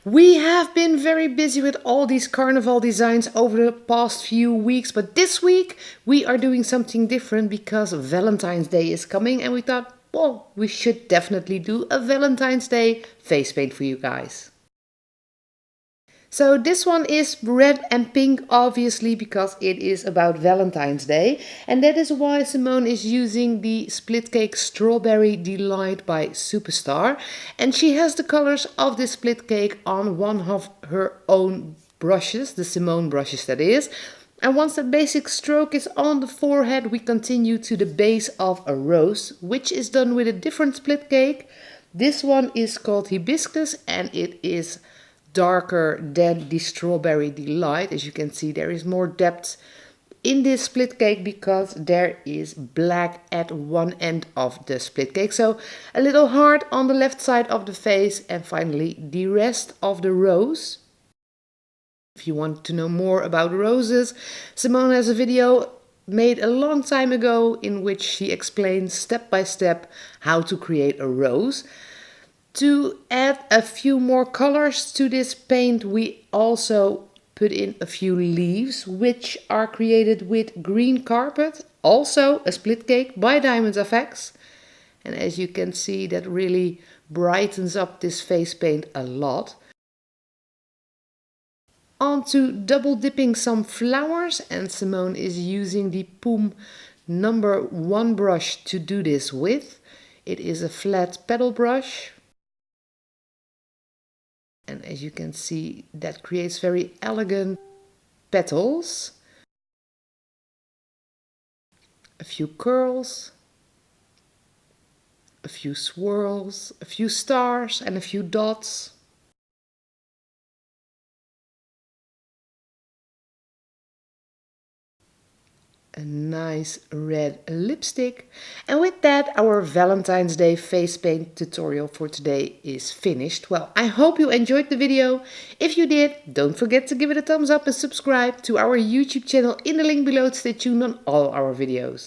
We have been very busy with all these carnival designs over the past few weeks, but this week we are doing something different because Valentine's Day is coming and we thought, well, we should definitely do a Valentine's Day face paint for you guys. So this one is red and pink, obviously, because it is about Valentine's Day. And that is why Simone is using the Split Cake Strawberry Delight by Superstar. And she has the colors of this split cake on one of her own brushes, the Simone brushes that is. And once the basic stroke is on the forehead, we continue to the base of a rose, which is done with a different split cake. This one is called Hibiscus and it is darker than the Strawberry Delight. As you can see, there is more depth in this split cake because there is black at one end of the split cake. So a little hard on the left side of the face, and finally the rest of the rose. If you want to know more about roses, Simone has a video made a long time ago in which she explains step by step how to create a rose. To add a few more colors to this paint, we also put in a few leaves, which are created with green carpet, also a split cake by Diamond FX. And as you can see, that really brightens up this face paint a lot. On to double dipping some flowers, and Simone is using the Poom #1 brush to do this with. It is a flat petal brush. And as you can see, that creates very elegant petals. A few curls, a few swirls, a few stars and a few dots. A nice red lipstick. And with that, our Valentine's Day face paint tutorial for today is finished. Well, I hope you enjoyed the video. If you did, don't forget to give it a thumbs up and subscribe to our YouTube channel in the link below to stay tuned on all our videos.